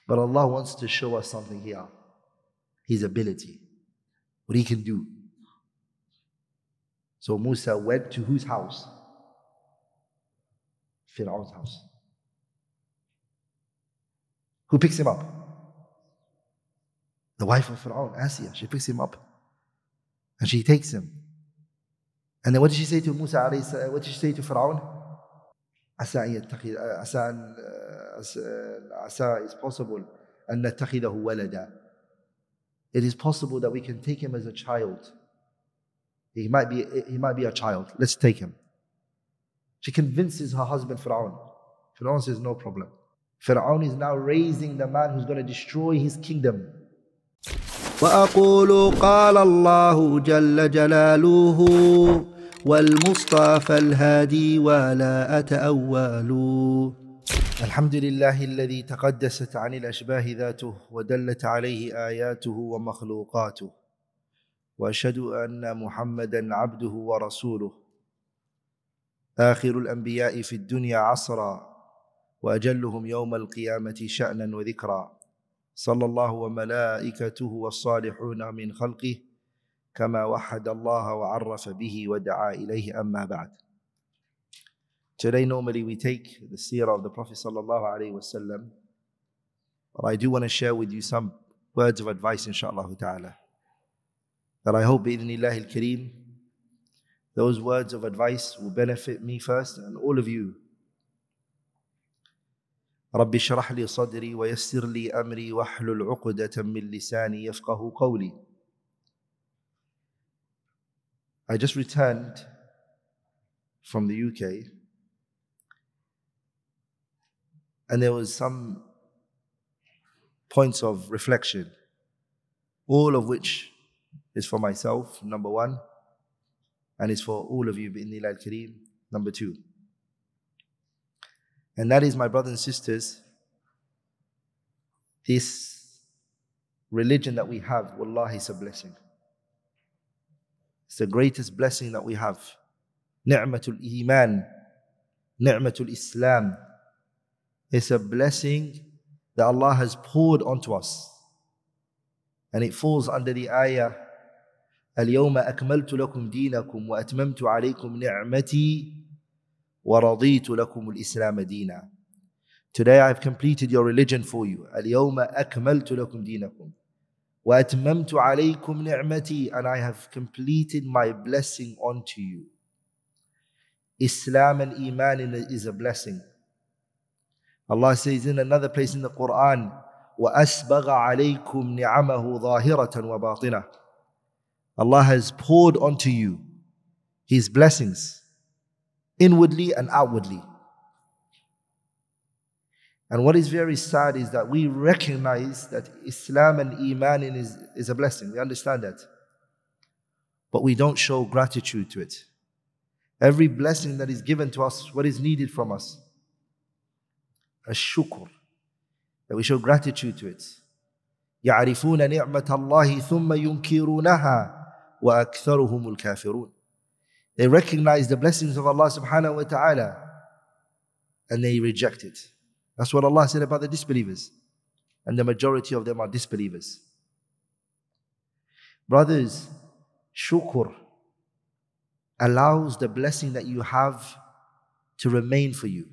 But Allah wants to show us something here. His ability. What He can do. So Musa went to whose house? Fir'aun's house. Who picks him up? The wife of Fir'aun, Asiya. She picks him up. And she takes him. And then what did she say to Musa alayhi salam? What did she say to Fir'aun? Asa is possible. أن نتخذه ولدا. It is possible that we can take him as a child. He might be a child. Let's take him. She convinces her husband Fir'aun. Fir'aun says no problem. Fir'aun is now raising the man who's going to destroy his kingdom. وأقول قال الله جل جلاله والمصطفى الهادي ولا أتأول. الحمد لله الذي تقدست عن الأشباه ذاته ودلت عليه آياته ومخلوقاته. وأشهد أن محمدا عبده ورسوله آخر الأنبياء في الدنيا عصرا وأجلهم يوم القيامة شأنا وذكرا. صلى الله وملائكته والصالحون من خلقه كما وحد الله وعرف به ودعا إليه أما بعد. Today normally we take the seerah of the Prophet sallallahu alaihi wasallam, but I do want to share with you some words of advice inshaAllah ta'ala, that I hope bi'idhnillahi al-kareem those words of advice will benefit me first and all of you. رب اشرح لي صدري ويسر لي أمري واحلل عقدة من لساني يفقه قولي. I just returned from the UK and there was some points of reflection, all of which is for myself, number one, and is for all of you, bi'idhnillah al-kareem, number two. And that is, my brothers and sisters, this religion that we have, wallahi, is a blessing. It's the greatest blessing that we have. Ni'matul Eman, Ni'matul Islam. It's a blessing that Allah has poured onto us. And it falls under the ayah, اليوم أكملت لكم دينكم وأتممت عليكم نعمتي وَرَضِيتُ لَكُمُ الْإِسْلَامَ دِينًا. Today I have completed your religion for you. الْيَوْمَ أَكْمَلْتُ لَكُمْ دِينَكُمْ وَأَتْمَمْتُ عَلَيْكُمْ نِعْمَتِي. And I have completed my blessing onto you. Islam and Iman is a blessing. Allah says in another place in the Qur'an, وَأَسْبَغَ عَلَيْكُمْ نِعَمَهُ ظَاهِرَةً وَبَاطِنَةً. Allah has poured onto you His blessings, inwardly and outwardly. And what is very sad is that we recognize that Islam and Iman is a blessing. We understand that. But we don't show gratitude to it. Every blessing that is given to us, what is needed from us? Ash-shukr. That we show gratitude to it. يَعْرِفُونَ نِعْمَةَ اللَّهِ ثُمَّ يُنْكِرُونَهَا وَأَكْثَرُهُمُ الْكَافِرُونَ. They recognize the blessings of Allah subhanahu wa ta'ala and they reject it. That's what Allah said about the disbelievers. And the majority of them are disbelievers. Brothers, shukr allows the blessing that you have to remain for you.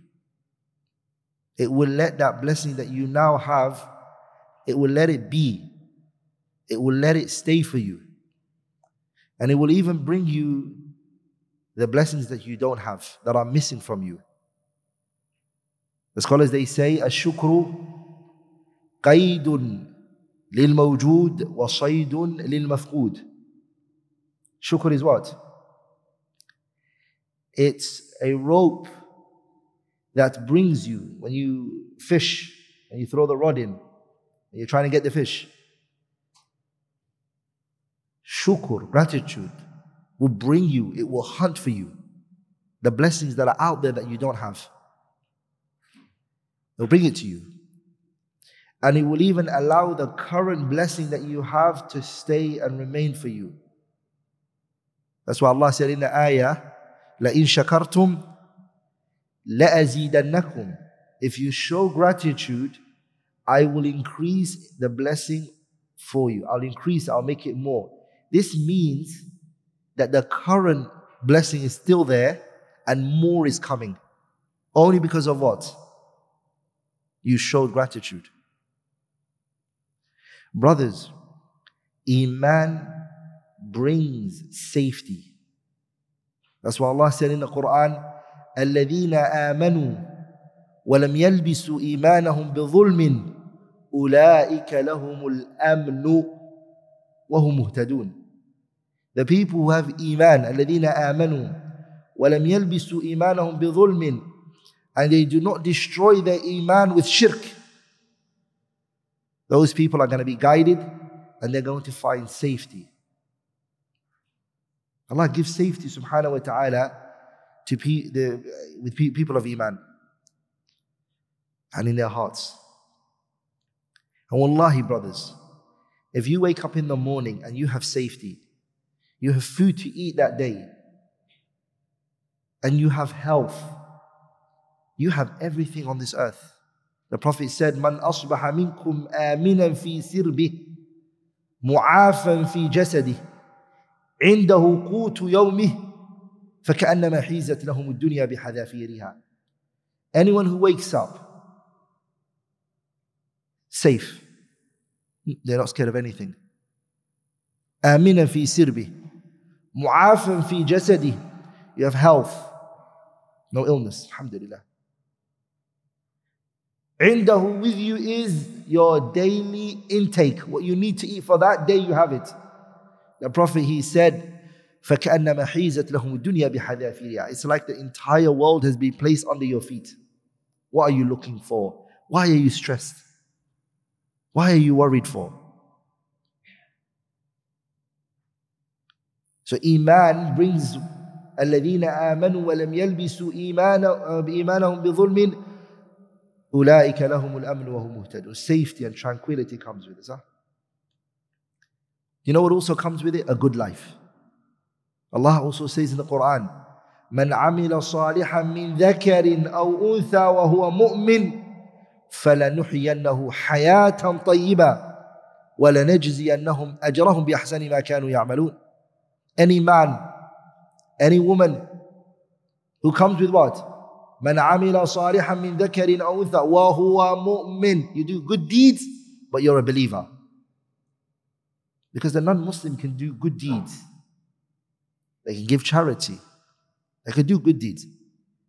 It will let that blessing that you now have, it will let it be. It will let it stay for you. And it will even bring you the blessings that you don't have, that are missing from you. The scholars, they say, الشكر قيد للموجود وصيد للمفقود. Shukr is what? It's a rope that brings you when you fish and you throw the rod in and you're trying to get the fish. Shukr, gratitude, will bring you, it will hunt for you the blessings that are out there that you don't have. It'll bring it to you. And it will even allow the current blessing that you have to stay and remain for you. That's why Allah said in the ayah, لَإِن شَكَرْتُمْ لَأَزِيدَنَّكُمْ. If you show gratitude, I will increase the blessing for you. I'll make it more. This means that the current blessing is still there and more is coming. Only because of what? You showed gratitude. Brothers, Iman brings safety. That's why Allah said in the Qur'an, الَّذِينَ آمَنُوا وَلَمْ يَلْبِسُوا إِيمَانَهُمْ بِظُلْمٍ أُولَٰئِكَ لَهُمُ الْأَمْنُ وَهُمْ مُهْتَدُونَ. The people who have Iman, الَّذِينَ آمَنُوا وَلَمْ يَلْبِسُوا إِيمَانَهُمْ بِظُلْمٍ, and they do not destroy their Iman with shirk. Those people are going to be guided and they're going to find safety. Allah gives safety subhanahu wa ta'ala to people of Iman and in their hearts. And wallahi, brothers, if you wake up in the morning and you have safety, you have food to eat that day, and you have health, you have everything on this earth. The Prophet said, "Man asbaha minkum aminan fi sirbih, mu'afan fi jasadih, indahu qutu yawmih, فكأنما حيزت لهم الدنيا بحذافيرها." Anyone who wakes up safe, they're not scared of anything. آمنا في سربه, معافا في جسده, you have health, no illness, alhamdulillah. عنده, with you is your daily intake, what you need to eat for that day, you have it. The Prophet, he said, فَكَأَنَّمَا حِيزَتْ لَهُمُ الدُّنْيَا بِحَذَافِيرِهَا. It's like the entire world has been placed under your feet. What are you looking for? Why are you stressed? Why are you worried for? So Iman brings الَّذِينَ آمَنُوا وَلَمْ يَلْبِسُوا إِيمَانَهُمْ بِظُلْمٍ أُولَٰئِكَ لَهُمُ الْأَمْنُ وَهُمْ مُهْتَدُونَ. Safety and tranquility comes with it. Huh? You know what also comes with it? A good life. Allah also says in the Qur'an, مَنْ عَمِلَ صَالِحًا مِنْ ذَكَرٍ أَوْ أُنْثَى وَهُوَ مُؤْمِنٌ فَلَنُحْيَنَّهُ حَيَاةً طَيِّبَةً وَلَنَجْزِيَنَّهُمْ أَجْرَهُمْ بِأَحْسَنِ مَا كَانُوا يَعْمَلُونَ. Any man, any woman who comes with what? مَنْ عَمِلَ صَالِحًا مِنْ ذَكَرٍ أَوْ أُنْثَى وَهُوَ مُؤْمِنٌ. You do good deeds, but you're a believer. Because the non-Muslim can do good deeds. They can give charity. They can do good deeds.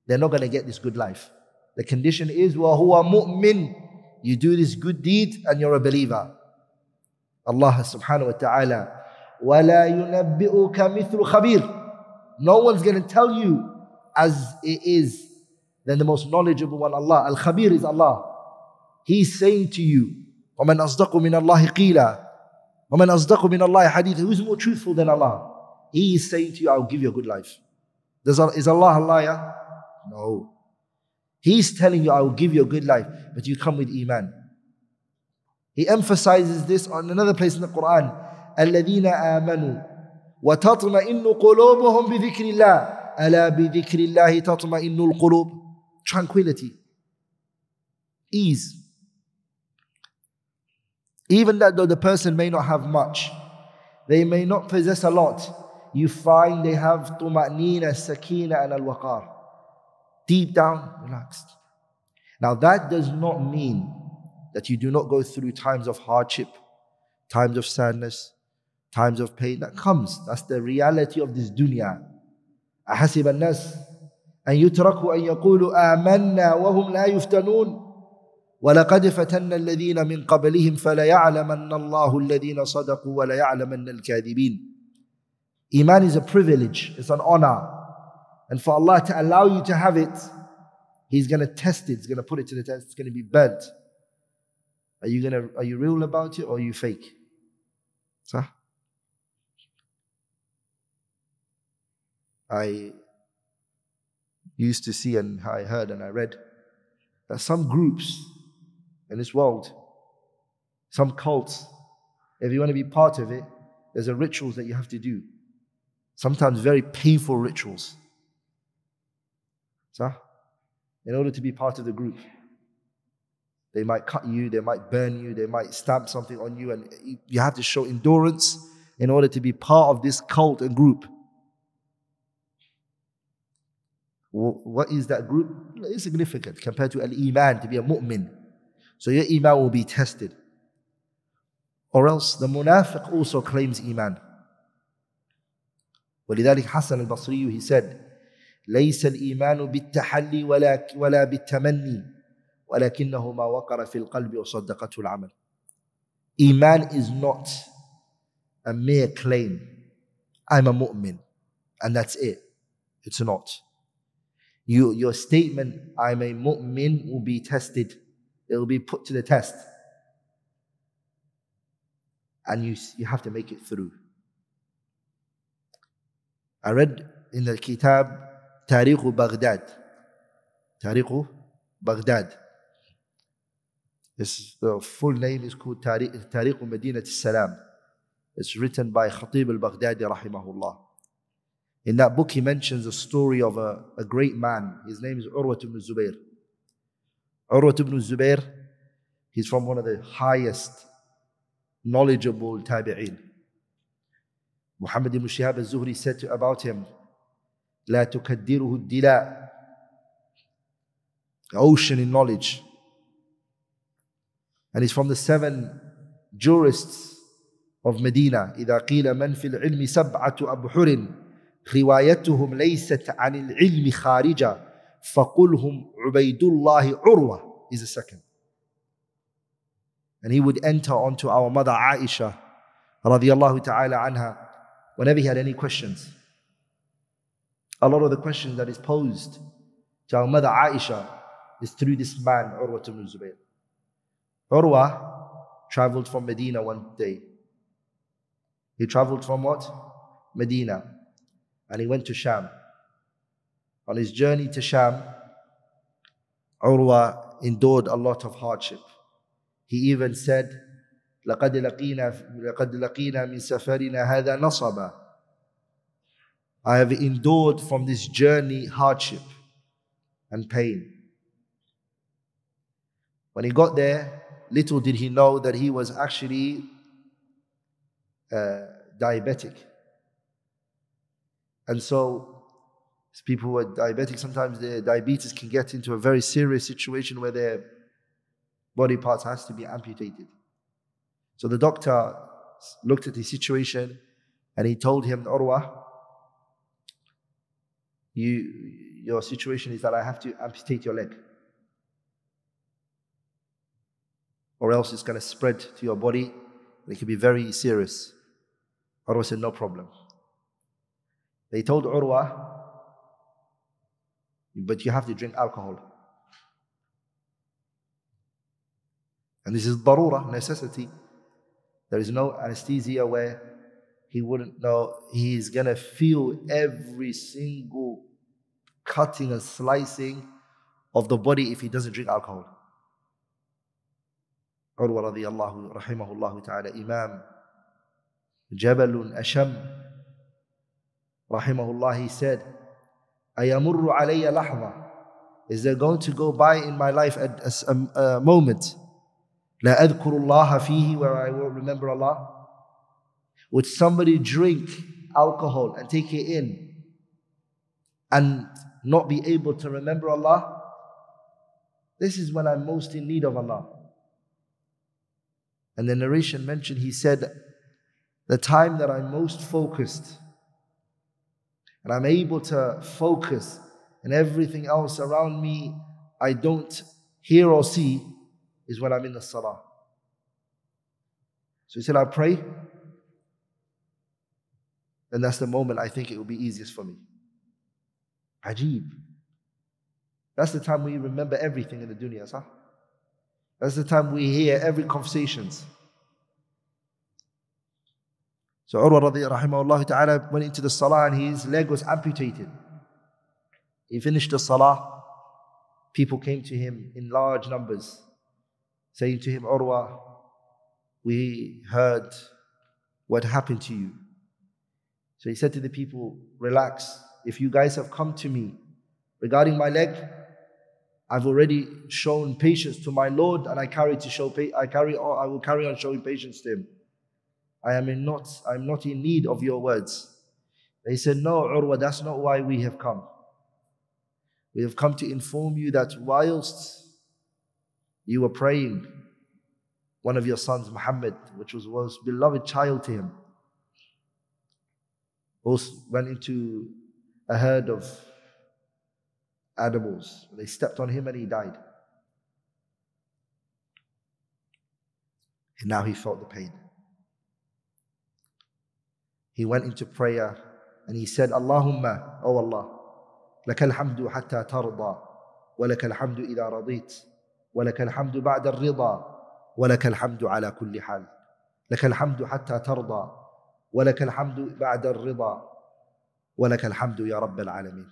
They're not going to get this good life. The condition is وَهُوَ مُؤْمِنٌ. You do this good deed and you're a believer. Allah subhanahu wa ta'ala, وَلَا يُنَبِّئُكَ مِثْلُ خَبِيرٍ. No one's going to tell you as it is than the most knowledgeable one, Allah. Al-Khabir is Allah. He's saying to you, وَمَنْ أَصْدَقُ مِنَ اللَّهِ قِيلًا وَمَنْ أَصْدَقُ مِنَ اللَّهِ حَدِيثًا. Who's more truthful than Allah? He is saying to you, I'll give you a good life. Is Allah a liar? No. He's telling you, I will give you a good life, but you come with Iman. He emphasizes this on another place in the Qur'an. الَّذِينَ آمَنُوا وَتَطْمَئِنُّ قُلُوبُهُمْ بِذِكْرِ اللَّهِ أَلَا بِذِكْرِ اللَّهِ تَطْمَئِنُّ الْقُلُوبُ. Tranquility. Ease. Even that though the person may not have much, they may not possess a lot, you find they have tuma'nina, sakina and al-waqar. Deep down, relaxed. Now that does not mean that you do not go through times of hardship, times of sadness, times of pain. That comes. That's the reality of this dunya. أَحَسِبَ النَّاسِ أَن يُتْرَكُوا أَن يَقُولُوا آمَنَّا وَهُمْ لَا يُفْتَنُونَ وَلَقَدْ فَتَنَّا الَّذِينَ مِنْ قَبْلِهِمْ فَلَيَعْلَمَنَّ اللَّهُ الَّذِينَ صَدَقُوا وَلَيَعْلَمَنَّ الْكَاذِبِينَ. Iman is a privilege, it's an honor. And for Allah to allow you to have it, He's going to test it, He's going to put it to the test, it's going to be burnt. Are you real about it or are you fake? So, I used to see and I heard and I read that some groups in this world, some cults, if you want to be part of it, there's a rituals that you have to do. Sometimes very painful rituals. So, in order to be part of the group. They might cut you, they might burn you, they might stamp something on you, and you have to show endurance in order to be part of this cult and group. What is that group? Insignificant compared to al-Iman, to be a mu'min. So your Iman will be tested. Or else the munafiq also claims Iman. ولذلك حسن البصري, he said, ليس الإيمان بالتحلي ولا بالتمني ولكنه ما وقر في القلب وصدقته العمل. Iman is not a mere claim. I'm a mu'min, and that's it. It's not. Your statement, I'm a mu'min, will be tested. It will be put to the test. And you have to make it through. I read in the kitab Tariq Baghdad. Tariq Baghdad. The full name is called Tariq Alayhis Salaam. It's written by Khatib al-Baghdadi rahimahullah. In that book he mentions a story of a great man. His name is Urwa ibn Zubayr. Urwa ibn Zubayr, he's from one of the highest knowledgeable tabi'een. Muhammad ibn Shihab al-Zuhri said about him, لا تكدره الدلاء, ocean in knowledge. And he's from the 7 jurists of Medina. إذا قيل من في العلم 7 أبحر روايتهم ليست عن العلم خارجة فقلهم عبيد الله عروة is the second. And he would enter onto our mother Aisha radiyallahu ta'ala anha whenever he had any questions. A lot of the questions that is posed to our mother Aisha is through this man, Urwa ibn Zubayr. Urwa traveled from Medina one day. He traveled from what? Medina. And he went to Sham. On his journey to Sham, Urwa endured a lot of hardship. He even said, لَقَدْ لَقِينَا مِنْ سَفَرِنَا هَذَا نَصَبًا. I have endured from this journey hardship and pain. When he got there, little did he know that he was actually diabetic. And so, as people who are diabetic, sometimes their diabetes can get into a very serious situation where their body parts has to be amputated. So the doctor looked at his situation and he told him, Urwa, your situation is that I have to amputate your leg, or else it's going to spread to your body and it can be very serious. Urwa said, no problem. They told Urwa, but you have to drink alcohol. And this is darura, necessity. There is no anesthesia where he wouldn't know. He's going to feel every single cutting and slicing of the body if he doesn't drink alcohol. Urwa radiyallahu rahimahullah ta'ala, Imam, Jabalun Asham, rahimahullah, he said, Ayamurru alayya lahza. Is there going to go by in my life a moment, La adhkurullaha fihi, where I will remember Allah? Would somebody drink alcohol and take it in and not be able to remember Allah? This is when I'm most in need of Allah. And the narration mentioned, he said, the time that I'm most focused and I'm able to focus and everything else around me I don't hear or see is when I'm in the salah. So he said, I pray, and that's the moment I think it will be easiest for me. Ajib. That's the time we remember everything in the dunya, sah? That's the time we hear every conversations. So Urwa rahimahullah ta'ala went into the salah and his leg was amputated. He finished the salah. People came to him in large numbers, saying to him, Urwa, we heard what happened to you. So he said to the people, relax. If you guys have come to me regarding my leg, I've already shown patience to my Lord, and I will carry on showing patience to him. I'm not in need of your words. They said, no, Urwa, that's not why we have come. We have come to inform you that whilst you were praying, one of your sons, Muhammad, which was most beloved child to him, also went into a herd of animals. They stepped on him and he died. And now he felt the pain. He went into prayer and he said, Allahumma, oh Allah, لك الحمد حتى ترضى ولك الحمد إذا رضيت ولك الحمد بعد الرضا ولك الحمد على كل حال لك الحمد حتى ترضى ولك الحمد بعد الرضا ولك الحمد يا رب العالمين.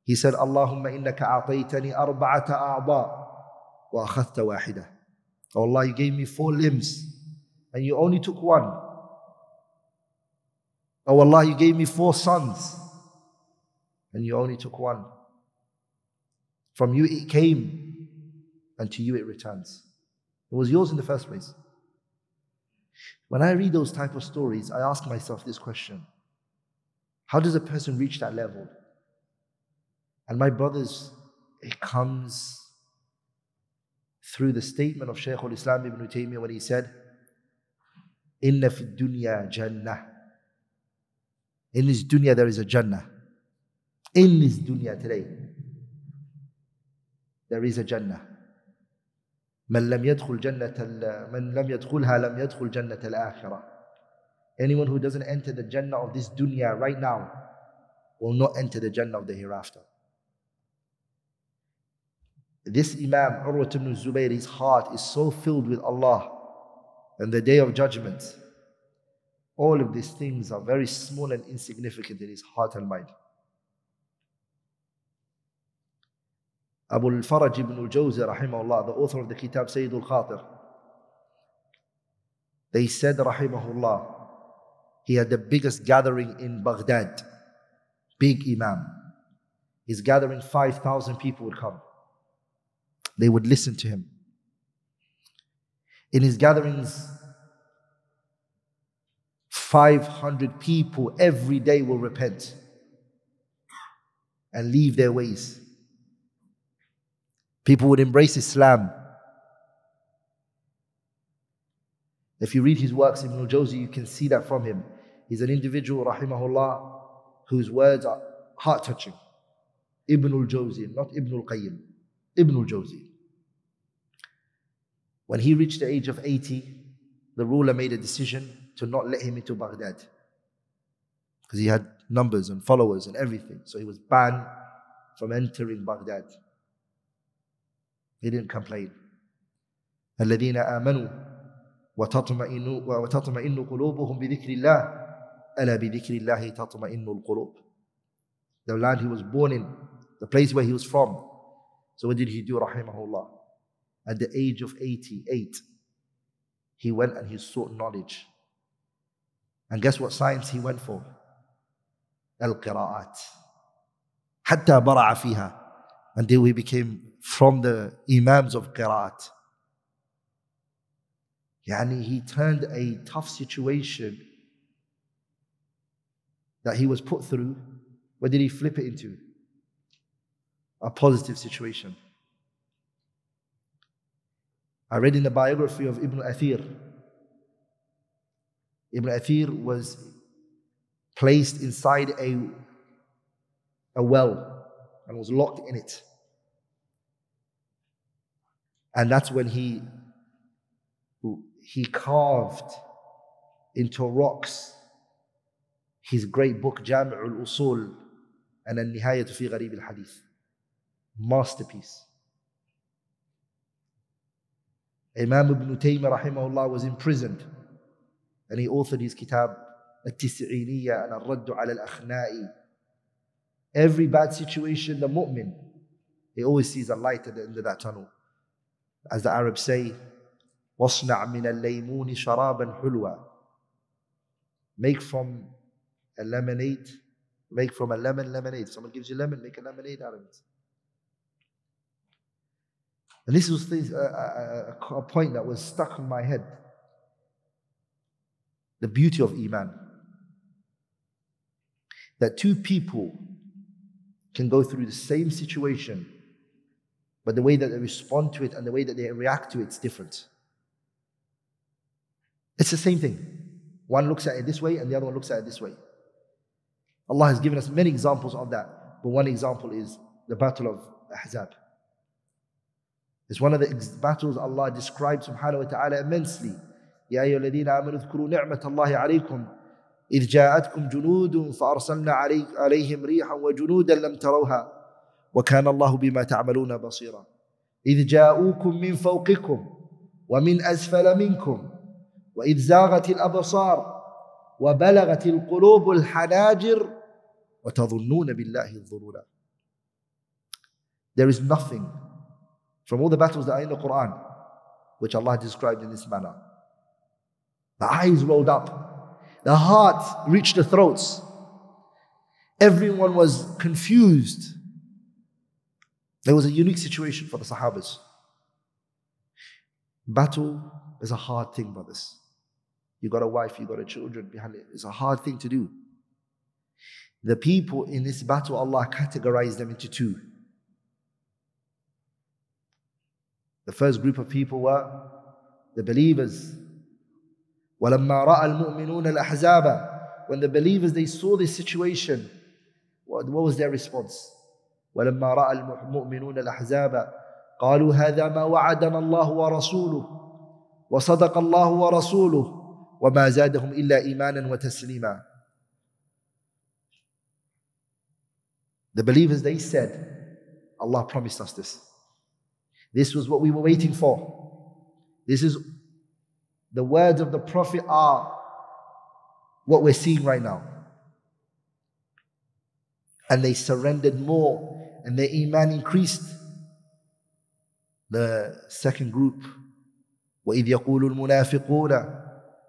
He said, Allahumma innaka a'taytani arba'ata a'ba wa akhadhta wahida. Oh Allah, you gave me 4 limbs and you only took one. Oh Allah, you gave me 4 sons and you only took one. From you it came and to you it returns. It was yours in the first place. When I read those type of stories, I ask myself this question: how does a person reach that level? And my brothers, it comes through the statement of Shaykh al-Islam ibn Taymiyyah when he said, Inna fi dunya jannah. In this dunya there is a jannah. In this dunya today, there is a jannah. من لم يدخلها لم يدخل جنة الآخرة. Anyone who doesn't enter the jannah of this dunya right now will not enter the jannah of the hereafter. This Imam, Urwa ibn Zubayr, his heart is so filled with Allah and the day of judgment. All of these things are very small and insignificant in his heart and mind. Abu al-Faraj ibn al-Jawzi, rahimahullah, the author of the kitab Sayyid al-Khatir, they said, rahimahullah, he had the biggest gathering in Baghdad. Big Imam. His gathering, 5,000 people would come. They would listen to him. In his gatherings, 500 people every day will repent and leave their ways. People would embrace Islam. If you read his works, Ibn al-Jawzi, you can see that from him. He's an individual, rahimahullah, whose words are heart-touching. Ibn al-Jawzi, not Ibn al-Qayyim. Ibn al-Jawzi. When he reached the age of 80, the ruler made a decision to not let him into Baghdad, because he had numbers and followers and everything. So he was banned from entering Baghdad. He didn't complain. الذين آمنوا وتطمئن قلوبهم بذكر الله ألا بذكر الله تطمئن القلوب. The land he was born in, the place where he was from. So what did he do, rahimahullah? At the age of 88, he went and he sought knowledge. And guess what science he went for? Al-Qira'at. حتى برع فيها. Until he became from the Imams of Qira'at. Yani he turned a tough situation that he was put through. What did he flip it into? A positive situation. I read in the biography of Ibn Athir. Ibn Athir was placed inside a well and was locked in it. And that's when he carved into rocks his great book, Jami' al-Usul and Al-Nihayat fi Gharib al-Hadith. Masterpiece. Imam Ibn Taymiyyah rahimahullah was imprisoned and he authored his kitab Al-Tis'iniyya and Al-Raddu ala al-Akhna'i. Every bad situation, the mu'min, he always sees a light at the end of that tunnel. As the Arabs say, وَاصْنَعْ مِنَ اللَّيْمُونِ شَرَابًا حُلْوًا. Make from a lemonade, make from a lemon lemonade. Someone gives you lemon, make a lemonade out of it. And this was a point that was stuck in my head. The beauty of Iman. That two people can go through the same situation, but the way that they respond to it and the way that they react to it is different. It's the same thing. One looks at it this way and the other one looks at it this way. Allah has given us many examples of that, but one example is the battle of Ahzab. It's one of the battles Allah describes subhanahu wa ta'ala immensely. يا أيها الذين آمنوا اذكروا نعمة الله عليكم إذ جاءتكم جنود فأرسلنا عليهم ريحا وجنودا لم تروها وكان الله بما تعملون بصيرا إذ جاءوكم من فوقكم ومن أسفل منكم وإذ زاغت الأبصار وبلغت القلوب الحناجر وتظنون بالله الظنونا. There is nothing from all the battles that are in the Qur'an which Allah described in this manner. The eyes rolled up, the heart reached the throats. Everyone was confused. There was a unique situation for the Sahabas. Battle is a hard thing, brothers. You got a wife, you got a children behind it. It's a hard thing to do. The people in this battle, Allah categorized them into two. The first group of people were the believers. وَلَمَّا رَأَى الْمُؤْمِنُونَ الْأَحْزَابَ. When the believers, they saw this situation, what was their response? وَلَمَّا رَأَى الْمُؤْمِنُونَ الْأَحْزَابَ قَالُوا هَذَا مَا وَعَدَنَا اللَّهُ وَرَسُولُهُ وَصَدَقَ اللَّهُ وَرَسُولُهُ وَمَا زَادَهُمْ إِلَّا إِيمَانًا وَتَسْلِيمًا. The believers, they said, Allah promised us this. This was what we were waiting for. This is the words of the Prophet are what we're seeing right now. And they surrendered more and their iman increased. The second group, وَإِذْ يَقُولُ الْمُنَافِقُونَ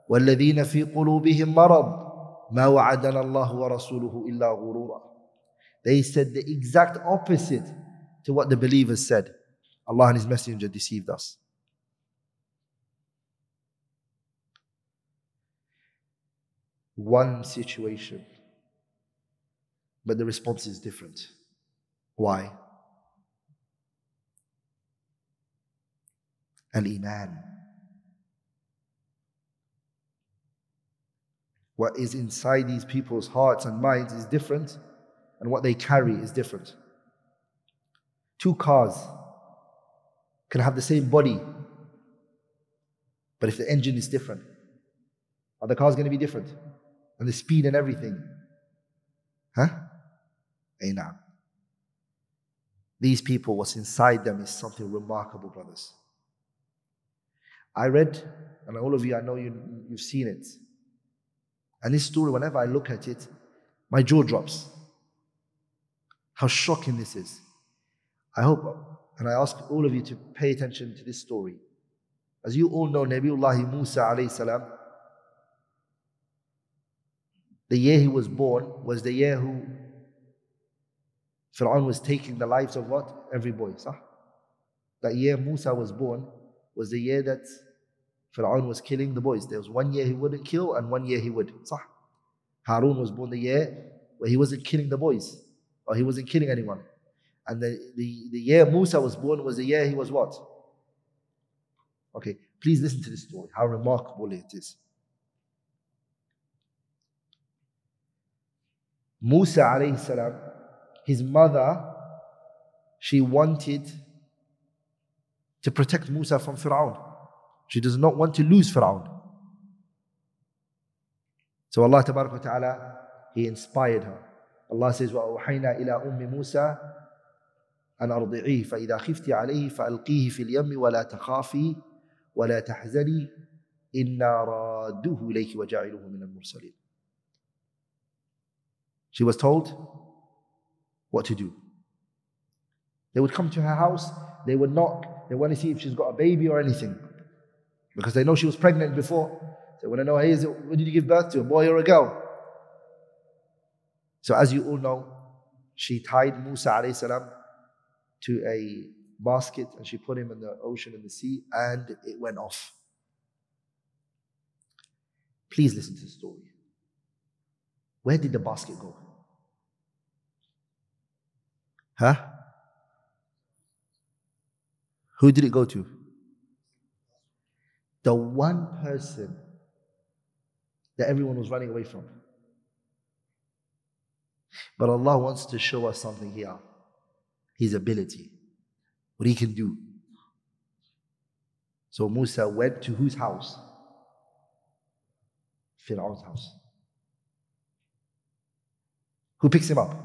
وَالَّذِينَ فِي قُلُوبِهِمْ مَرَضٌ مَا وَعَدَنَا اللَّهُ وَرَسُولُهُ إِلَّا غُرُورًا. They said the exact opposite to what the believers said. Allah and His Messenger deceived us. One situation, but the response is different. Why? Al-Iman. What is inside these people's hearts and minds is different, and what they carry is different. Two cars can have the same body, but if the engine is different, are the cars going to be different? And the speed and everything? Huh? Nah. These people, what's inside them is something remarkable, brothers. I read, and all of you, I know you've seen it. And this story, whenever I look at it, my jaw drops. How shocking this is. I hope, and I ask all of you to pay attention to this story. As you all know, Nabiullah Musa Alayhis Salaam, the year he was born was the year who Fir'aun was taking the lives of what? Every boy. Sah? That year Musa was born was the year that Fir'aun was killing the boys. There was 1 year he wouldn't kill and 1 year he would. Sah? Harun was born the year where he wasn't killing the boys, or he wasn't killing anyone. And the year Musa was born was the year he was what? Okay, please listen to this story, how remarkable it is. Musa alayhi salam, his mother, she wanted to protect Musa from Fir'aun. She does not want to lose Fir'aun. So Allah tabarak wa ta'ala, He inspired her. Allah says, وَأَوْحَيْنَا إِلَىٰ أُمِّ مُوسَىٰ أَنْ أَرْضِعِيهِ فَإِذَا خِفْتِ عَلَيْهِ فَأَلْقِيهِ فِي الْيَمِّ وَلَا تَخَافِي وَلَا تَحْزَنِي إِنَّا رَادُّهُ إِلَيْكِ وَجَعِلُهُ مِنَ الْمُرْسَلِينَ. She was told what to do. They would come to her house, they would knock, they want to see if she's got a baby or anything. Because they know she was pregnant before. They want to know, hey, what did you give birth to, a boy or a girl? So as you all know, she tied Musa alayhi salam to basket and she put him in the ocean and the sea, and it went off. Please listen to the story. Where did the basket go? Huh? Who did it go to? The one person that everyone was running away from. But Allah wants to show us something here. His ability. What He can do. So Musa went to whose house? Fir'aun's house. Who picks him up?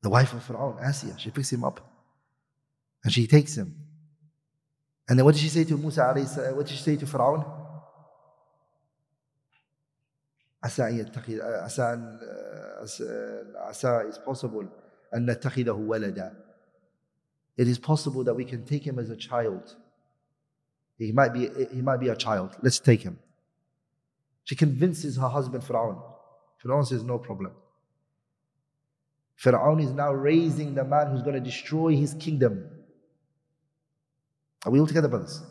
The wife of Fir'aun, Asiya. She picks him up. And she takes him. And then what did she say to Musa alayhi salam? What did she say to Fir'aun? It's possible أن نتخذه ولدا. It is possible that we can take him as a child. He might be a child. Let's take him. She convinces her husband Fir'aun. Fir'aun says no problem. Fir'aun is now raising the man who's going to destroy his kingdom. Are we all together, brothers?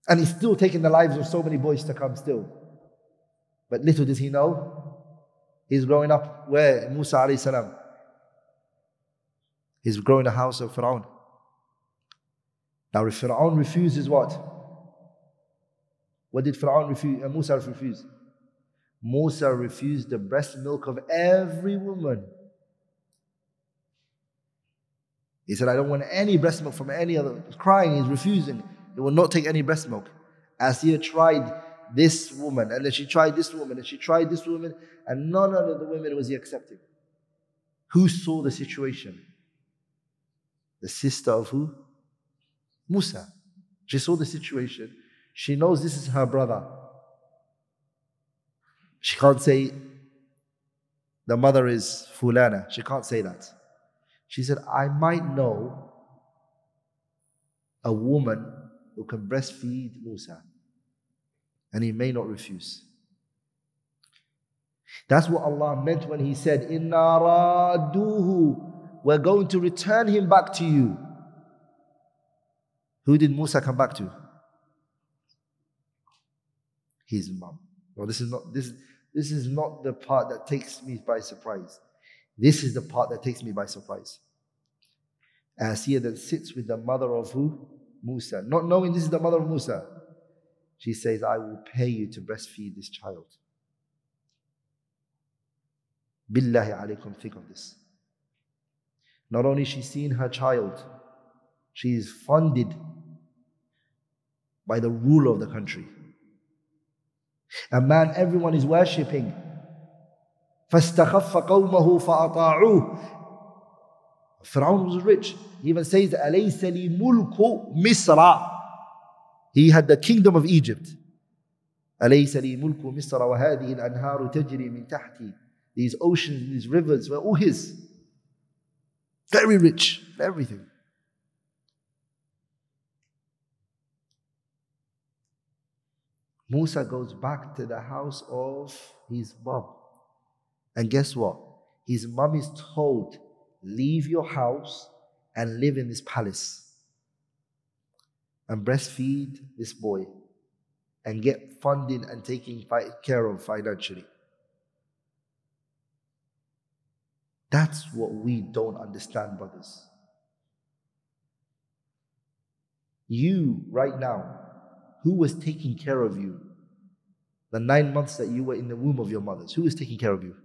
And he's still taking the lives of so many boys to come still. But little does he know, he's growing up where? Musa alayhi salam. He's growing the house of Fir'aun. Now if Fir'aun refuses what? What did Fir'aun refuse? Musa refuse? Musa refused the breast milk of every woman. He said, I don't want any breast milk from any other. He's crying, he's refusing. He will not take any breast milk. Asiya tried this woman, and then she tried this woman, and she tried this woman, and none of the women was he accepting. Who saw the situation? The sister of who? Musa. She saw the situation. She knows this is her brother. She can't say the mother is Fulana. She can't say that. She said, I might know a woman who can breastfeed Musa, and he may not refuse. That's what Allah meant when He said, Inna raduhu, we're going to return him back to you. Who did Musa come back to? His mom. Well, this is not the part that takes me by surprise. This is the part that takes me by surprise. Asiya then sits with the mother of who? Musa. Not knowing this is the mother of Musa. She says, I will pay you to breastfeed this child. Billahi alaykum, think of this. Not only is she seeing her child, she is funded by the ruler of the country. A man everyone is worshipping. فَاسْتَخَفَّ قَوْمَهُ فَأَطَاعُوهُ. Fir'aun was rich. He even says, أَلَيْسَ لِي مُلْكُ مِصْرَ. He had the kingdom of Egypt. أَلَيْسَ لِي مُلْكُ مِصْرَ وَهَذِهِ الْأَنْهَارُ تَجْرِي مِنْ تَحْتِي. These oceans, these rivers were all his. Very rich, everything. Musa goes back to the house of his mom. And guess what? His mom is told, leave your house and live in this palace and breastfeed this boy and get funding and taken care of financially. That's what we don't understand, brothers. You, right now, who was taking care of you the 9 months that you were in the womb of your mothers? Who was taking care of you?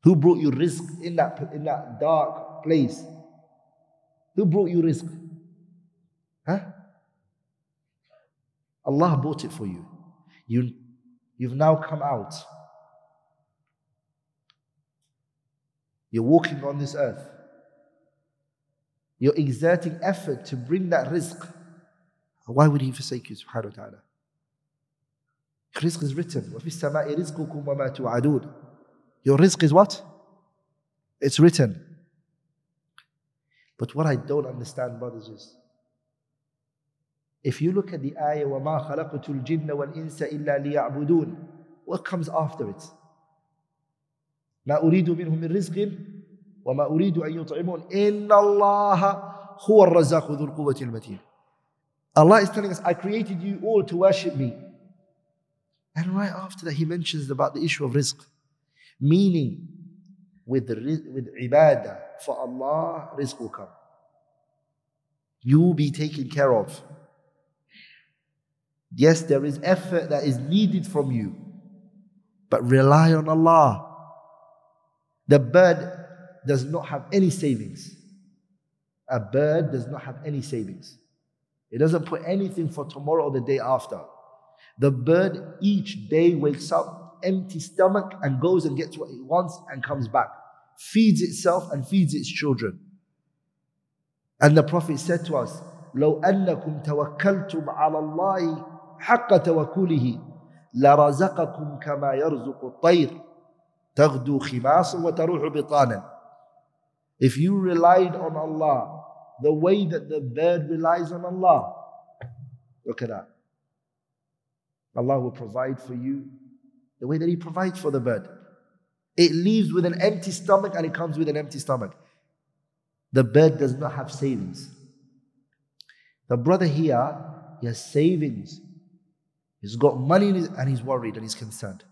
Who brought you rizq in that dark place? Who brought you rizq? Huh? Allah bought it for you. You've now come out. You're walking on this earth. You're exerting effort to bring that rizq. Why would He forsake you, subhanahu wa ta'ala? Rizq is written. وَفِي السَّمَاءِ رِزْقُكُمْ وَمَا تُوعَدُونَ. Your rizq is what? It's written. But what I don't understand, brothers, is if you look at the ayah, وَمَا خَلَقْتُ الْجِنَّ وَالْإِنسَ إِلَّا لِيَعْبُدُونَ, what comes after it? مَا أُرِيدُ مِنْهُمْ مِنْ رِزْقٍ وَمَا أُرِيدُ أَن يُطْعِمُونَ إِنَّ اللَّهَ هُوَ الرَّزَّاقُ ذُو الْقُوَّةِ الْمَتِينُ. Allah is telling us, I created you all to worship me. And right after that, He mentions about the issue of rizq. Meaning, with ibadah for Allah, rizq will come. You will be taken care of. Yes, there is effort that is needed from you, but rely on Allah. The bird does not have any savings. A bird does not have any savings. It doesn't put anything for tomorrow or the day after. The bird each day wakes up empty stomach and goes and gets what it wants and comes back. Feeds itself and feeds its children. And the Prophet said to us, لو أنكم توكلتم على الله حق توكله لرزقكم كما يرزق الطير تغدو خماصا وتروح بطانا. If you relied on Allah the way that the bird relies on Allah, look at that. Allah will provide for you the way that He provides for the bird. It leaves with an empty stomach and it comes with an empty stomach. The bird does not have savings. The brother here, he has savings. He's got money and he's worried and he's concerned.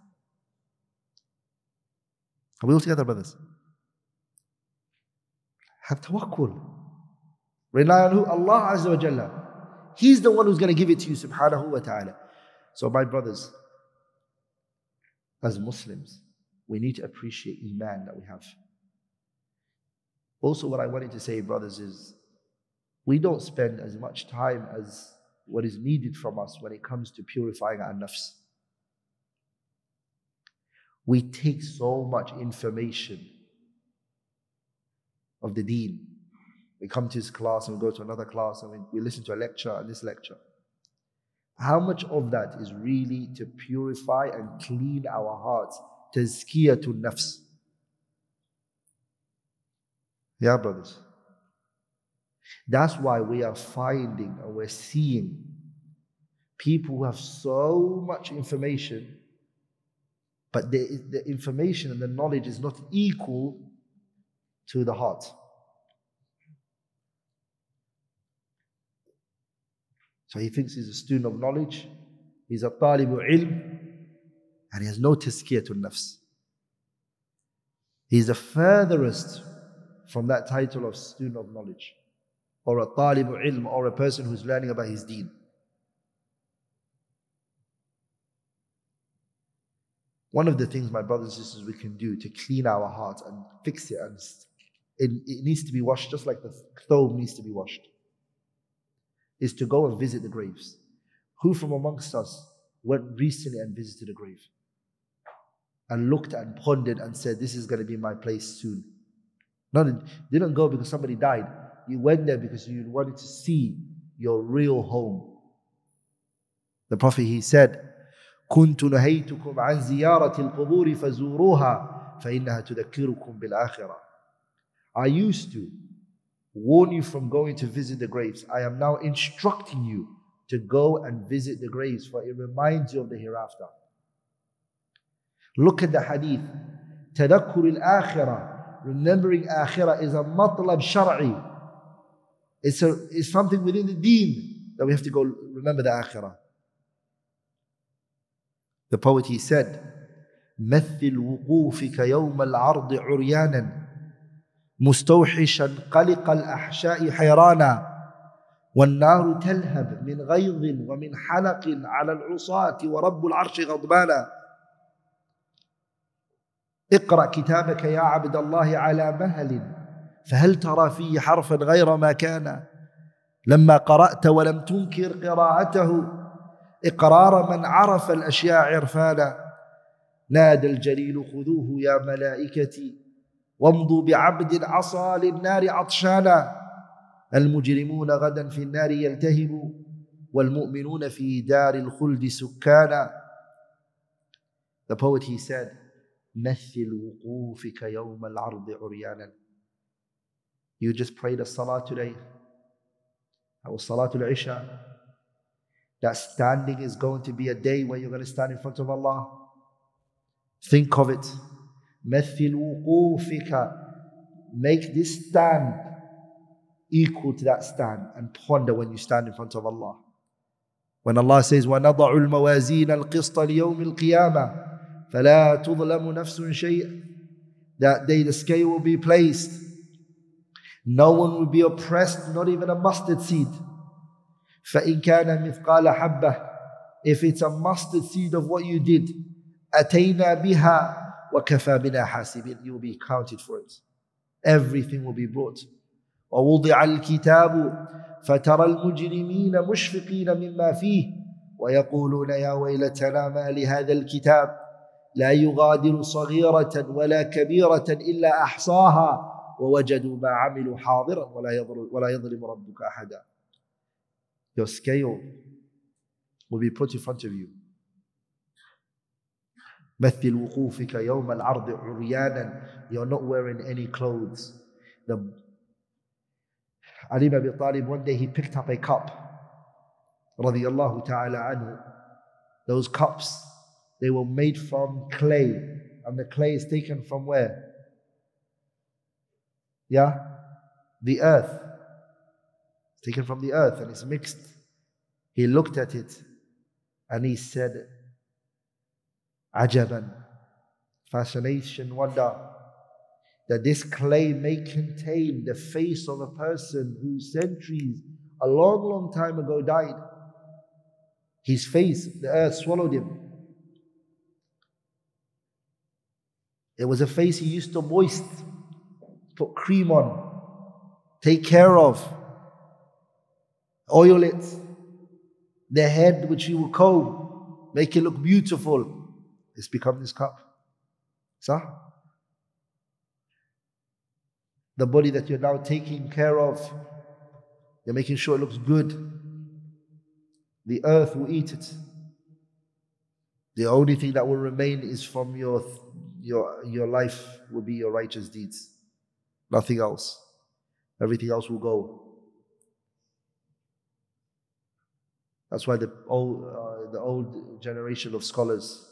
Are we all together, brothers? Have tawakkul. Rely on who? Allah Azza wa Jalla. He's the one who's going to give it to you, subhanahu wa ta'ala. So my brothers, as Muslims, we need to appreciate Iman that we have. Also, what I wanted to say, brothers, is we don't spend as much time as what is needed from us when it comes to purifying our nafs. We take so much information of the deen. We come to this class and we go to another class and we listen to a lecture and this lecture. How much of that is really to purify and clean our hearts? Tazkiyatun nafs. Yeah, brothers. That's why we are finding and we're seeing people who have so much information, but the information and the knowledge is not equal to the heart. So he thinks he's a student of knowledge, he's a talibu ilm, and he has no tazkiyatun nafs. He's the furthest from that title of student of knowledge, or a talibu ilm, or a person who's learning about his deen. One of the things, my brothers and sisters, we can do to clean our hearts and fix it, and it needs to be washed just like the stove needs to be washed, is to go and visit the graves. Who from amongst us went recently and visited a grave and looked and pondered and said, this is going to be my place soon? No, didn't go because somebody died. You went there because you wanted to see your real home. The Prophet, he said, كنت نهيتكم عن زيارة القبور فزوروها فإنها تذكركم بالآخرة. I used to warn you from going to visit the graves. I am now instructing you to go and visit the graves, for it reminds you of the hereafter. Look at the hadith. تذكر الآخرة, remembering akhirah, is a matlab shar'i. It's something within the deen that we have to go remember the akhirah. The poet, he said, مثل وقوفك يوم العرض عريانا مستوحشا قلق الأحشاء حيرانا والنار تلهب من غيظ ومن حلق على العصاة ورب العرش غضبانا. اقرأ كتابك يا عبد الله على مهل فهل ترى فيه حرفا غير ما كان لما قرأت ولم تنكر قراءته إقرار من عرف الأشياء عرفانا. نادى الجليل خذوه يا ملائكتي وامضوا بعبد عصى للنار عطشانا. المجرمون غدا في النار يلتهبوا والمؤمنون في دار الخلد سكانا. The poet, he said, مثل وقوفك يوم العرض عريانا. You just prayed a salah today, or salatul isha. That standing is going to be a day where you're going to stand in front of Allah. Think of it. مثل وقوفك, Make this stand equal to that stand and ponder when you stand in front of Allah. When Allah says, وَنَضَعُ الْمَوَازِينَ الْقِسْطَ لِيَوْمِ الْقِيَامَةِ فَلَا تُظْلَمُ نَفْسٌ شَيْءٍ. That day the scale will be placed. No one will be oppressed, not even a mustard seed. فَإِنْ كَانَ مِثْقَالَ حَبَّةٍ. If it's a mustard seed of what you did, أَتَيْنَا بِهَا وَكَفَى بِنَا حَاسِبِينَ. You will be counted for it. Everything will be brought. وَوُضِعَ الْكِتَابُ فَتَرَى الْمُجْرِمِينَ مُشْفِقِينَ مِمَّا فِيهِ وَيَقُولُونَ يَا وَيْلَتَنَا مَا لِهَذَا الْكِتَابِ لَا يُغَادِرُ صَغِيرَةً وَلَا كَبِيرَةً إِلَّا أَحْصَاهَا وَوَجَدُوا مَا عَمِلُوا حَاضِرًا وَلَا يَظْلِمُ رَبُّكَ أَحَدًا. Your scale will be put in front of you. مَثِّلْ وُقُوفِكَ يَوْمَ الْعَرْضِ عُرْيَانًا. You're not wearing any clothes. Ali ibn Abi Talib, one day he picked up a cup, radiyallahu ta'ala anhu. Those cups, they were made from clay, and the clay is taken from where? Yeah? The earth. It's taken from the earth and it's mixed. He looked at it and he said, Ajaban, fascination, wonder, that this clay may contain the face of a person who centuries, a long, long time ago died. His face, the earth swallowed him. It was a face he used to moist, put cream on, take care of, oil it. The head which he will comb, make it look beautiful. It's become this cup. Sah? The body that you're now taking care of, you're making sure it looks good. The earth will eat it. The only thing that will remain is from your life will be your righteous deeds. Nothing else. Everything else will go. That's why the old generation of scholars,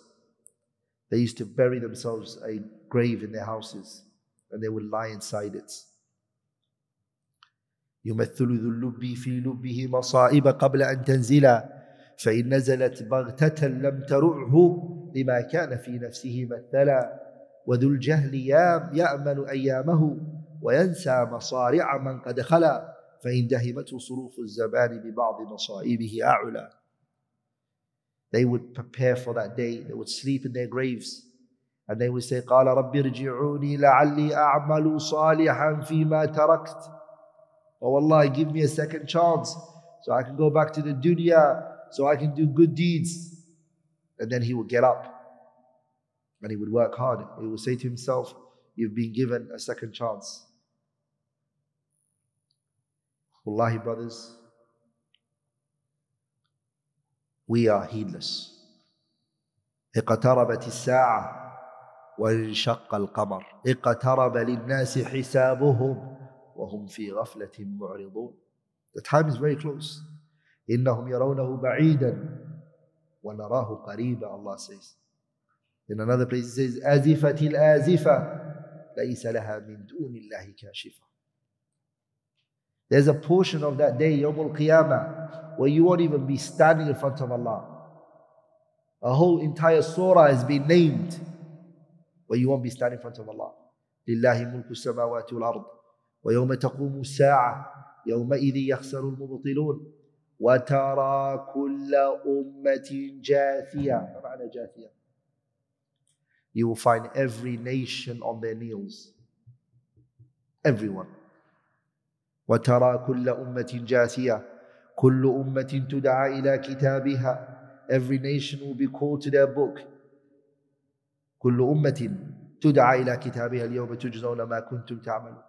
they used to bury themselves a grave in their houses and they would lie inside it. يُمَثِّلُ ذُو اللُّبِّ فِي لُبِّهِ مَصَائِبَ قَبْلَ أَن تَنْزِلَ فَإِنْ نَزَلَتْ بَغْتَةً لَمْ تَرُعْهُ لِمَا كَانَ فِي نَفْسِهِ مَثَّلًا وَذُو الْجَهْلِ يَأْمَنُ أَيَّامَهُ وَيَنْسَى مَصَارِعَ مَنْ قَدْ خَلَا فَإِنْ دَهِمَتْهُ صُرُوفُ الزَّمَانِ بِبَعْضِ مَصَائِبِهِ أَعْلَى. They would prepare for that day. They would sleep in their graves and they would say, قَالَ رَبِّ ارْجِعُونِي لَعَلِّي أَعْمَلُ صَالِحًا فِي مَا تَرَكْتُ. Oh Allah, give me a second chance so I can go back to the dunya, so I can do good deeds. And then he would get up and he would work hard. He would say to himself, you've been given a second chance. Wallahi, brothers, we are heedless. اقتربت الساعة وانشق القمر اقترب للناس حسابهم وهم في غفلة معرضون. The time is very close. إنهم يرونه بعيدا ونراه قريبا, Allah says. In another place it says, أزفت الآزفة ليس لها من دون الله كاشفة. There's a portion of that day, Yawm al-Qiyamah, where you won't even be standing in front of Allah. A whole entire surah has been named where you won't be standing in front of Allah. لله ملك السماوات والأرض ويوم تقوم الساعة يومئذ يخسر المبطلون وترى كل أمة جاثية. ما معنى جاثية? You will find every nation on their knees. Everyone. وترى كل أمة جاثية كل أمة تدعى إلى كتابها. Every nation will be called to their book. كل أمة تدعى إلى كتابها اليوم تجزون ما كنتم تعملون.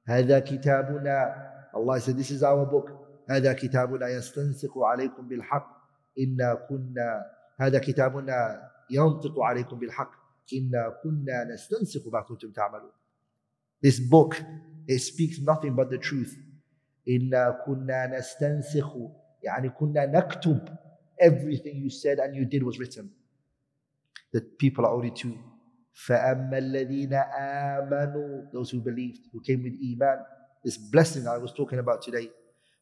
هذا كتابنا. Allah said, this is our book. هذا كتابنا يستنسق عليكم بالحق إنا كنا. هذا كتابنا ينطق عليكم بالحق إنا كنا نستنسق ما كنتم تعملون. This book, it speaks nothing but the truth. إنا كنا نستنسخ يعني كنا نكتب. Everything you said and you did was written. The people are only two فَأَمَّا الَّذِينَ آمَنُوا, those who believed, who came with Iman. This blessing I was talking about today.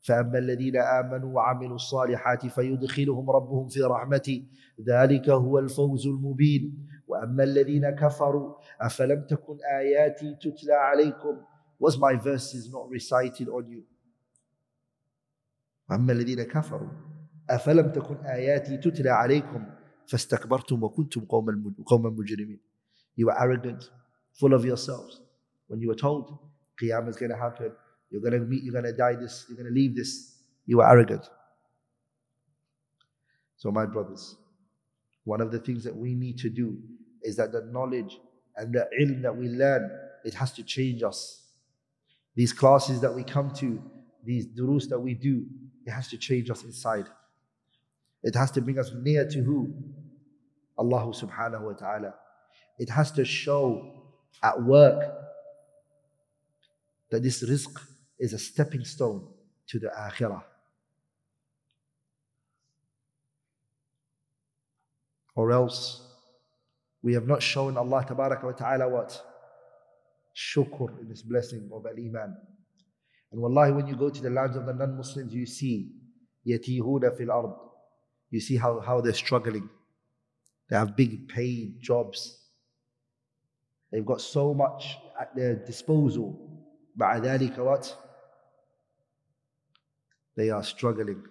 فَأَمَّا الَّذِينَ آمَنُوا وَعَمِلُوا الصَّالِحَاتِ فَيُدْخِلُهُمْ رَبُّهُم فِي رَحْمَتِهِ ذَلِكَ هُوَ الْفَوْزُ الْمُبِينُ وَأَمَّا الَّذِينَ كَفَرُوا أَفَلَمْ تَكُنْ آيَاتِي تُتْلَى عَلَيْكُمْ. Was my verses not recited on you? وَأَمَّا الَّذِينَ كَفَرُوا أَفَلَمْ تَكُنْ آيَاتِي تُتْلَى عَلَيْكُمْ فَاسْتَكْبَرْتُمْ وَكُنْتُمْ قَوْمًا مُجْرِمِينَ. You were arrogant, full of yourselves. When you were told Qiyamah is going to happen, you're going to meet, you're going to die this, you're going to leave this, you were arrogant. So my brothers, one of the things that we need to do is that the knowledge and the ilm that we learn, it has to change us. These classes that we come to, these durus that we do, it has to change us inside. It has to bring us near to who? Allah subhanahu wa ta'ala. It has to show at work that this rizq is a stepping stone to the akhirah. Or else, we have not shown Allah tabaraka wa ta'ala what? Shukr in this blessing of al-Iman. And wallahi, when you go to the lands of the non-Muslims, you see yatihuna fil ard. You see how they're struggling. They have big paid jobs. They've got so much at their disposal. مع ذلك what? They are struggling. You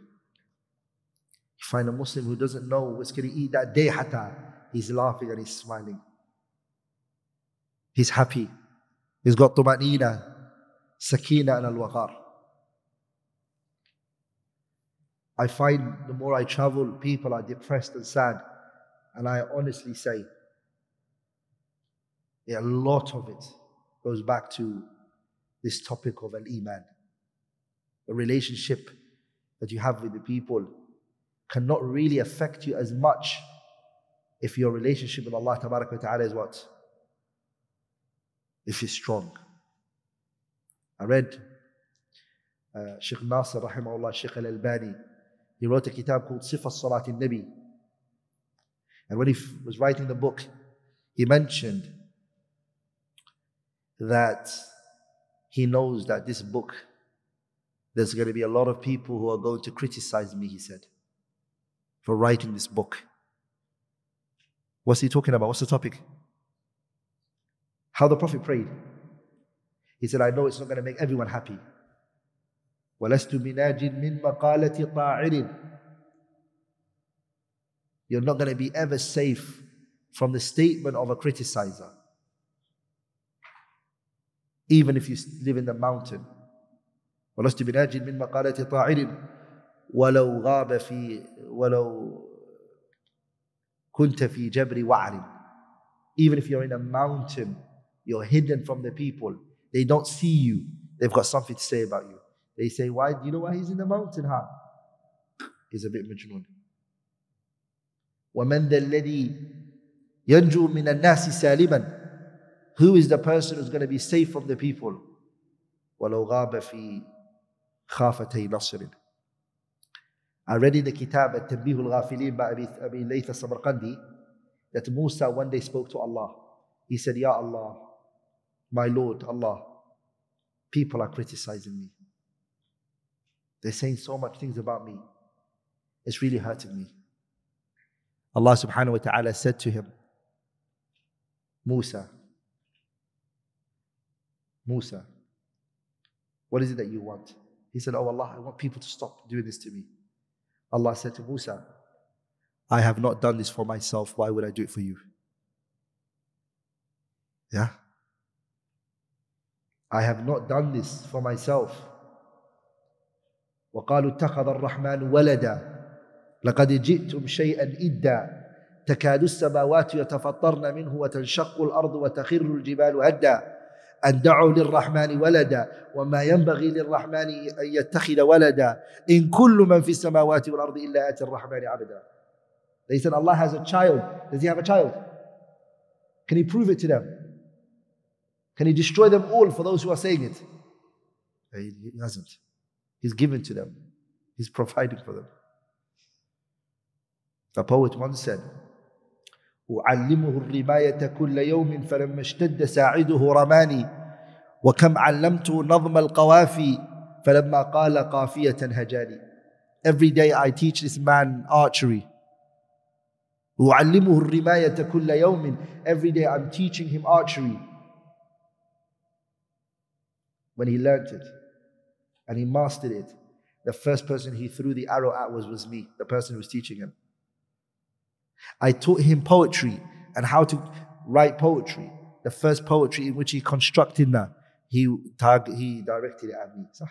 find a Muslim who doesn't know what's going to eat that day, hatta he's laughing and he's smiling. He's happy. He's got tuma'nina, sakina and al-waqar. I find the more I travel, people are depressed and sad. And I honestly say, a lot of it goes back to this topic of al-Iman. The relationship that you have with the people cannot really affect you as much if your relationship with Allah tabaraka wa ta'ala is what? If it's strong. I read Sheikh Nasir rahimahullah, Sheikh Al-Albani, he wrote a kitab called Sifat Salat al-Nabi. And when he was writing the book, he mentioned that he knows that this book, there's going to be a lot of people who are going to criticize me, he said, for writing this book. What's he talking about? What's the topic? How the Prophet prayed. He said, I know it's not going to make everyone happy. وَلَسْتُ بِنَاجٍ مِّن مَقَالَةِ طَاعِرٍ. You're not going to be ever safe from the statement of a criticizer. Even if you live in the mountain. وَلَسْتُ بِنَاجٍ مِّن مَقَالَةِ طَاعِرٍ وَلَوْ كُنْتَ فِي جَبْرِ وَعْرٍ. Even if you're in a mountain, you're hidden from the people. They don't see you. They've got something to say about you. They say, why? Do you know why he's in the mountain, huh? He's a bit majnoon. وَمَنْ ذَا الَّذِي يَنْجُو مِنَ النَّاسِ سَالِمًا. Who is the person who's going to be safe from the people? وَلَوْ غَابَ فِي خَافَتَيْ نَصْرٍ. I read in the kitab At-Tanbih al-Ghafilin by Abi Layth al-Samarqandi that Musa one day spoke to Allah. He said, Ya Allah, my Lord, Allah, people are criticizing me. They're saying so much things about me. It's really hurting me. Allah subhanahu wa ta'ala said to him, Musa, what is it that you want? He said, oh Allah, I want people to stop doing this to me. Allah said to Musa, I have not done this for myself. Why would I do it for you? Yeah? I have not done this for myself. وَقَالُوا اتَّخَذَ الرَّحْمَنُ وَلَدًا لَقَدْ جِئْتُمْ شَيْئًا إِدًّا تكاد السماوات يتفطرن منه وتنشق الأرض وتخر الجبال هدا أن دعوا للرحمن ولدا وما ينبغي للرحمن أن يتخذ ولدا إن كل من في السماوات والأرض إلا آتي الرحمن عبدا. They said Allah has a child. Does he have a child? Can he prove it to them? Can he destroy them all for those who are saying it? He hasn't. He's given to them. He's providing for them. A poet once said, أعلمه الرماية كل يوم فلما اشتد ساعده رماني وكم علمته نظم القوافي فلما قال قافية هجاني. Every day I teach this man archery. أعلمه الرماية كل يوم. Every day I'm teaching him archery. When he learnt it and he mastered it, the first person he threw the arrow at was me, the person who was teaching him. I taught him poetry and how to write poetry. The first poetry in which he constructed that, he directed it at me. صح؟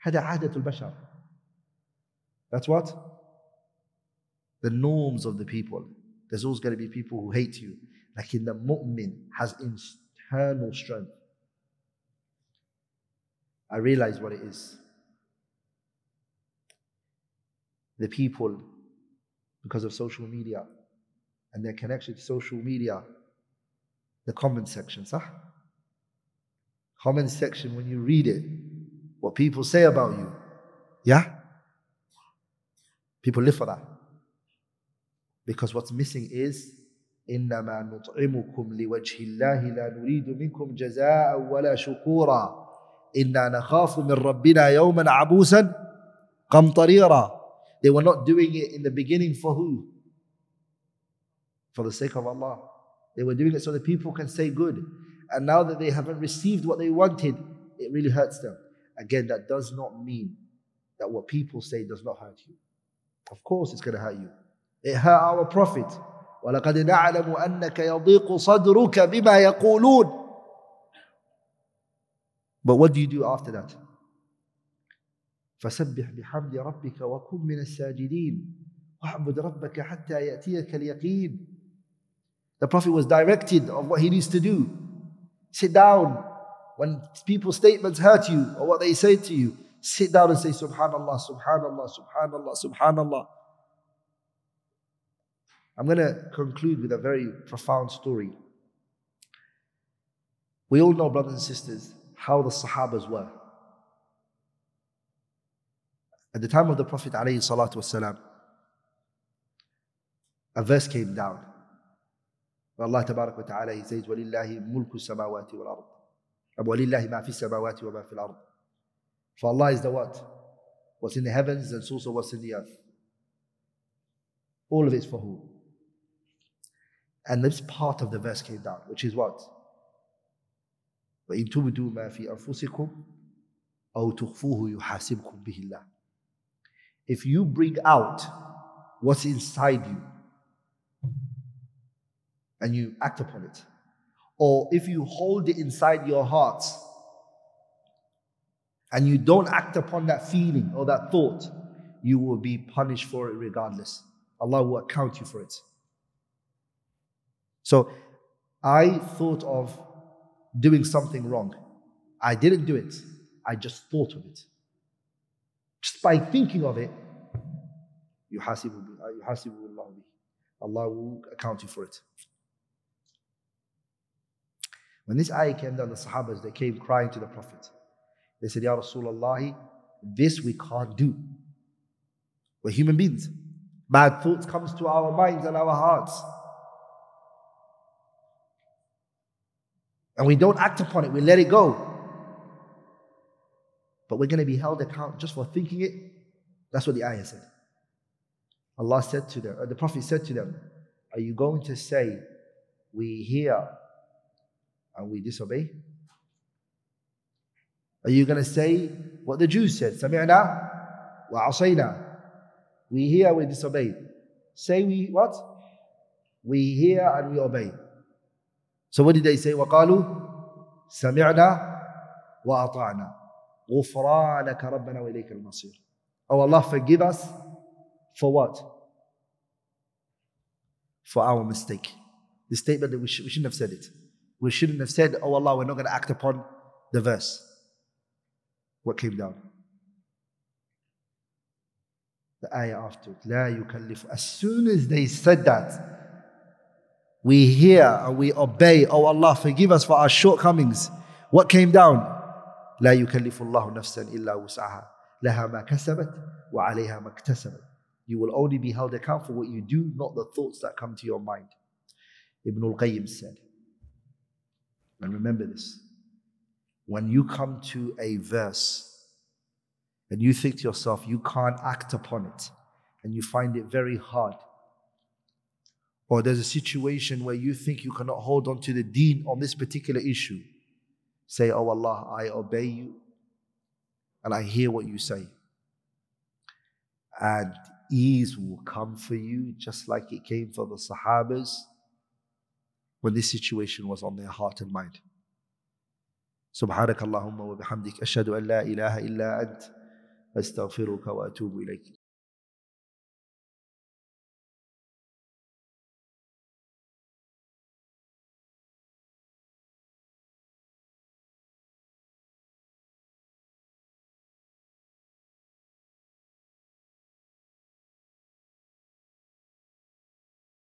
هذا عادة البشر. That's what? The norms of the people. There's always going to be people who hate you. Like the mu'min has internal strength. I realize what it is. The people, because of social media and their connection to social media, the comment section, صح? Comment section, when you read it, what people say about you, yeah? People live for that. Because what's missing is إنما نطعمكم لوجه الله لا نريد منكم جزاء ولا شكورا إنا نخاف من ربنا يوما عبوسا قمطريرا. They were not doing it in the beginning for who? For the sake of Allah. They were doing it so that people can say good. And now that they haven't received what they wanted, it really hurts them. Again, that does not mean that what people say does not hurt you. Of course it's going to hurt you. It hurt our Prophet. وَلَقَدْ نَعْلَمُ أَنَّكَ يَضِيقُ صَدْرُكَ بِمَا يَقُولُونَ. But what do you do after that? فَسَبِّحْ بِحَمْدِ رَبِّكَ وَكُنْ مِنَ السَّاجِدِينَ وَاعْبُدْ رَبَّكَ حَتَّى يَأْتِيَكَ الْيَقِينَ. The Prophet was directed of what he needs to do. Sit down. When people's statements hurt you or what they say to you, sit down and say Subhanallah, Subhanallah, Subhanallah, Subhanallah. I'm going to conclude with a very profound story. We all know, brothers and sisters, how the Sahabas were. At the time of the Prophet Alayhis Salaam, a verse came down. Where Allah Tabarak wa Ta'ala, He says, وَلِلَّهِ مُلْكُ السَّمَاوَاتِ وَالْأَرْضِ وَلِلَّهِ مَا فِي السَّمَاوَاتِ وَمَا فِي الْأَرْضِ. For Allah is the what? What's in the heavens and also what's in the earth. All of it's for who? And this part of the verse came down, which is what? وَإِن تُبْدُوا مَا فِي أَنفُسِكُمْ أَوْ تُخْفُوهُ يُحَاسِبْكُمْ بِهِ اللَّهُ. If you bring out what's inside you and you act upon it, or if you hold it inside your hearts and you don't act upon that feeling or that thought, you will be punished for it regardless. Allah will account you for it. So I thought of doing something wrong. I didn't do it. I just thought of it. Just by thinking of it, Allah will account you for it. When this ayah came down, the Sahabas, they came crying to the Prophet. They said, Ya Rasulullah, this we can't do. We're human beings. Bad thoughts comes to our minds and our hearts. And we don't act upon it, we let it go. But we're going to be held account just for thinking it. That's what the ayah said. Allah said to them, the Prophet said to them, are you going to say, we hear and we disobey? Are you going to say what the Jews said? Sami'na wa asayna. We hear, we disobey. Say we what? We hear and we obey. So what did they say? وَقَالُوا سَمِعْنَا وَأَطَعْنَا غُفْرَانَكَ رَبَّنَا وَإِلَيْكَ الْمَصِيرُ. Oh Allah, forgive us for what? For our mistake. The statement that we shouldn't have said it. We shouldn't have said, oh Allah, we're not going to act upon the verse. What came down? The ayah after it. لَا يُكَلِّفُ. As soon as they said that, we hear and we obey. Oh Allah, forgive us for our shortcomings. What came down? لا يكلف الله نفسا إلا وسعها لها ما كسبت وعليها ما اكتسبت. You will only be held accountable for what you do, not the thoughts that come to your mind. Ibn al-Qayyim said, and remember this, when you come to a verse and you think to yourself you can't act upon it and you find it very hard, or there's a situation where you think you cannot hold on to the deen on this particular issue, say, oh Allah, I obey you and I hear what you say. And ease will come for you just like it came for the Sahabas when this situation was on their heart and mind. Subhanakallahumma wa bihamdik ashhadu an la ilaha illa ant astaghfiruka wa atubu ilayk.